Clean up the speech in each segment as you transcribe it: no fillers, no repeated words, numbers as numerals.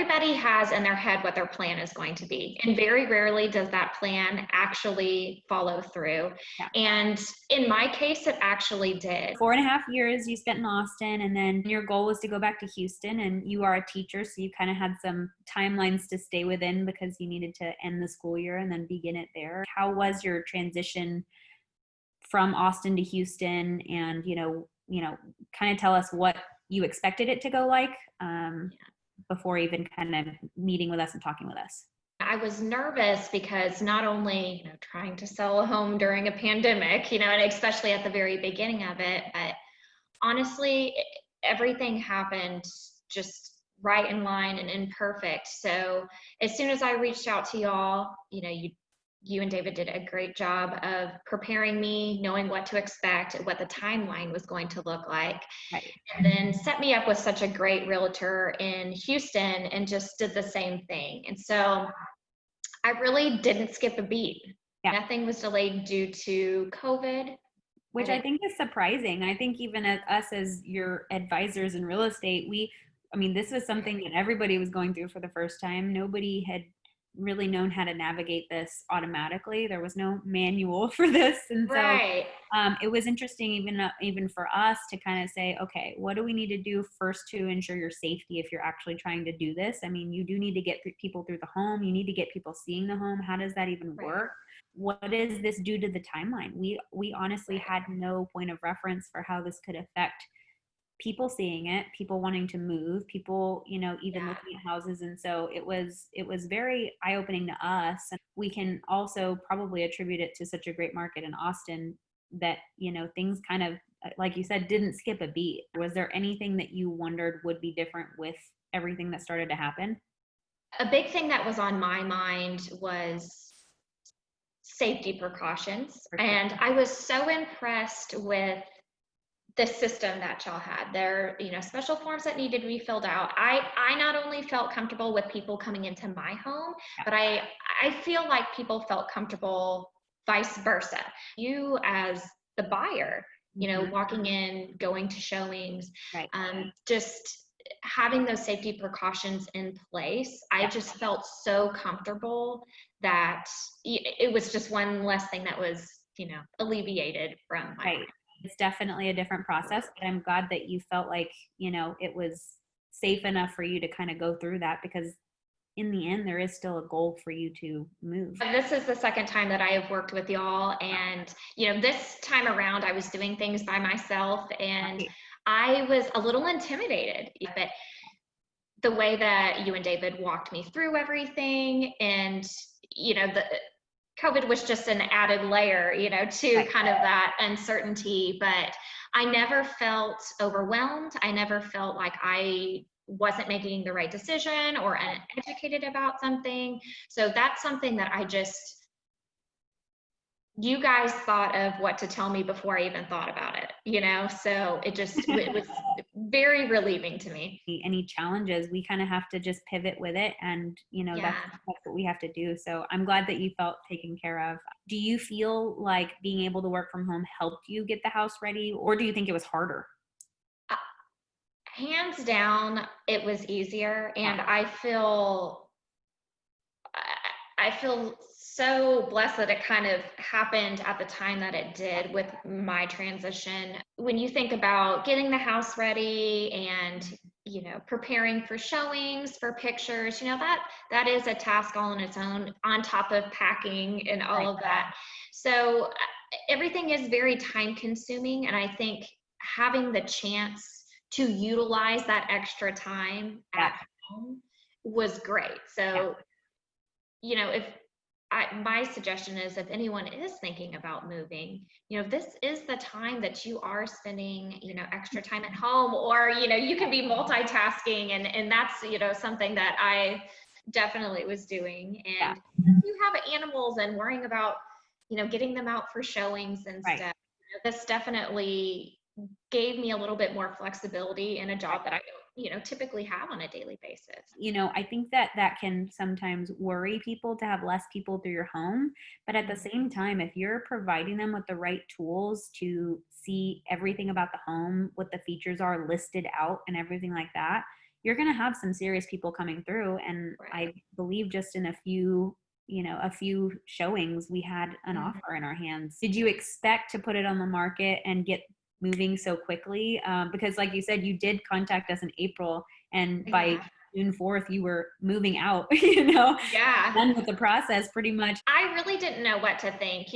everybody has in their head what their plan is going to be. And very rarely does that plan actually follow through. Yeah. And in my case, it actually did. 4.5 years you spent in Austin, and then your goal was to go back to Houston, and you are a teacher, so you kind of had some timelines to stay within because you needed to end the school year and then begin it there. How was your transition from Austin to Houston? And, kind of tell us what you expected it to go like before even kind of meeting with us and talking with us. I was nervous because not only, trying to sell a home during a pandemic, and especially at the very beginning of it, but honestly, everything happened just right in line and imperfect. So as soon as I reached out to y'all, you and David did a great job of preparing me, knowing what to expect, what the timeline was going to look like. Right. And then set me up with such a great realtor in Houston and just did the same thing. And so I really didn't skip a beat. Yeah. Nothing was delayed due to COVID. Which I think is surprising. I think even us as your advisors in real estate, this was something that everybody was going through for the first time. Nobody had really known how to navigate this automatically. There was no manual for this. And Right. so it was interesting even for us to kind of say, okay, what do we need to do first to ensure your safety if you're actually trying to do this? You do need to get people through the home. You need to get people seeing the home. How does that even work? What does this do to the timeline? We honestly had no point of reference for how this could affect people seeing it, people wanting to move, people, even looking at houses. And so it was very eye-opening to us. And we can also probably attribute it to such a great market in Austin that, things kind of, like you said, didn't skip a beat. Was there anything that you wondered would be different with everything that started to happen? A big thing that was on my mind was safety precautions. And I was so impressed with the system that y'all had. There, special forms that needed to be filled out. I not only felt comfortable with people coming into my home, but I feel like people felt comfortable vice versa. You as the buyer, walking in, going to showings, Right. Just having those safety precautions in place, I just felt so comfortable that it was just one less thing that was, alleviated from my mind. It's definitely a different process, but I'm glad that you felt like, it was safe enough for you to kind of go through that, because in the end, there is still a goal for you to move. This is the second time that I have worked with y'all. And, this time around I was doing things by myself and I was a little intimidated, but the way that you and David walked me through everything and, the COVID was just an added layer, to kind of that uncertainty, but I never felt overwhelmed. I never felt like I wasn't making the right decision or uneducated about something. So that's something that you guys thought of what to tell me before I even thought about it, so it was very relieving to me. Any challenges, we kind of have to just pivot with it. And, that's what we have to do. So I'm glad that you felt taken care of. Do you feel like being able to work from home helped you get the house ready, or do you think it was harder? Hands down, it was easier. And I feel so blessed that it kind of happened at the time that it did with my transition. When you think about getting the house ready and, preparing for showings, for pictures, that is a task all on its own, on top of packing and all of that. So everything is very time consuming. And I think having the chance to utilize that extra time at home was great. So, my suggestion is if anyone is thinking about moving, this is the time that you are spending, extra time at home, or, you can be multitasking and that's, something that I definitely was doing. And if you have animals and worrying about, getting them out for showings and stuff, this definitely gave me a little bit more flexibility in a job that I don't, typically have on a daily basis. I think that can sometimes worry people to have less people through your home. But at the same time, if you're providing them with the right tools to see everything about the home, what the features are listed out and everything like that, you're going to have some serious people coming through. And Right. I believe just in a few, a few showings, we had an Mhm. offer in our hands. Did you expect to put it on the market and get moving so quickly? Because like you said, you did contact us in April, and by Yeah. June 4th, you were moving out, Yeah. done with the process pretty much. I really didn't know what to think.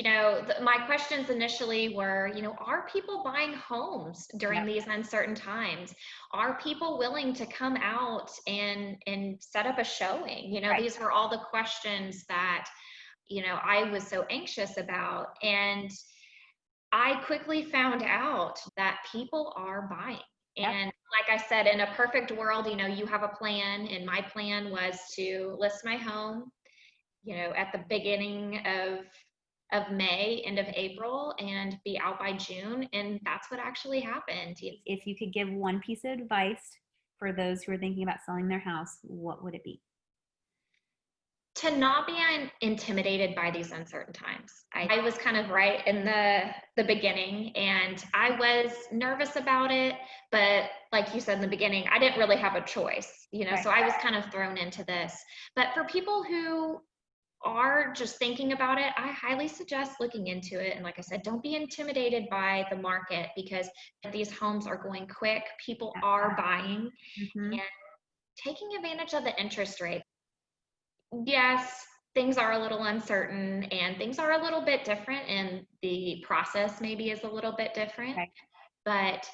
My questions initially were, are people buying homes during Yep. these uncertain times? Are people willing to come out and set up a showing? Right. These were all the questions that, I was so anxious about. And I quickly found out that people are buying. Yep. And like I said, in a perfect world, you have a plan, and my plan was to list my home, at the beginning of May, end of April, and be out by June. And that's what actually happened. If you could give one piece of advice for those who are thinking about selling their house, what would it be? To not be intimidated by these uncertain times. I was kind of right in the beginning, and I was nervous about it, but like you said in the beginning, I didn't really have a choice, Right. so I was kind of thrown into this. But for people who are just thinking about it, I highly suggest looking into it. And like I said, don't be intimidated by the market, because these homes are going quick. People are buying, Mm-hmm. and taking advantage of the interest rate. Yes, things are a little uncertain and things are a little bit different, and the process maybe is a little bit different, Right. but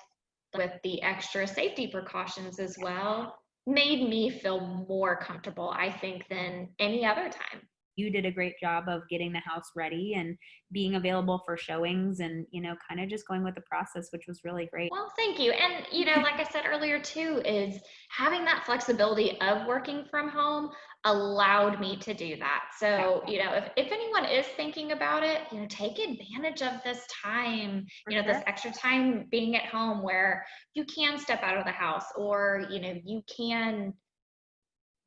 with the extra safety precautions as well, made me feel more comfortable, I think, than any other time. You did a great job of getting the house ready and being available for showings, and kind of just going with the process, which was really great. Well, thank you. And, like I said earlier too, is having that flexibility of working from home allowed me to do that. So, if anyone is thinking about it, take advantage of this time, For this sure. extra time being at home where you can step out of the house, or, you can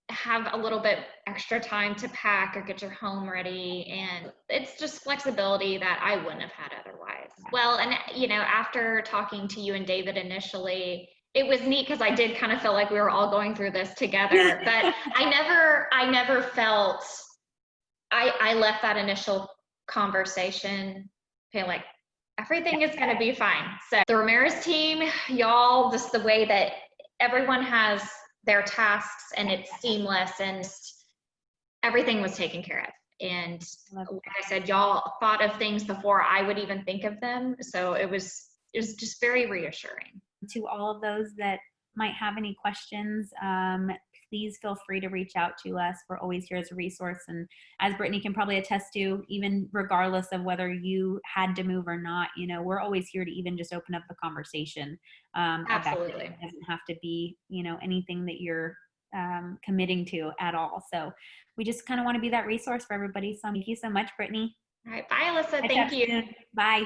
have a little bit extra time to pack or get your home ready. And it's just flexibility that I wouldn't have had otherwise. Well, and after talking to you and David initially, it was neat because I did kind of feel like we were all going through this together, but I never felt, I left that initial conversation feeling like everything is going to be fine. So the Ramirez team, y'all, just the way that everyone has their tasks, and it's seamless, and everything was taken care of. And like I said, y'all thought of things before I would even think of them. So it was just very reassuring. To all of those that might have any questions, please feel free to reach out to us. We're always here as a resource. And as Brittany can probably attest to, even regardless of whether you had to move or not, we're always here to even just open up the conversation. Absolutely. It doesn't have to be, anything that you're committing to at all. So we just kind of want to be that resource for everybody. So thank you so much, Brittany. All right. Bye, Alyssa. Catch Thank up you. soon. Bye.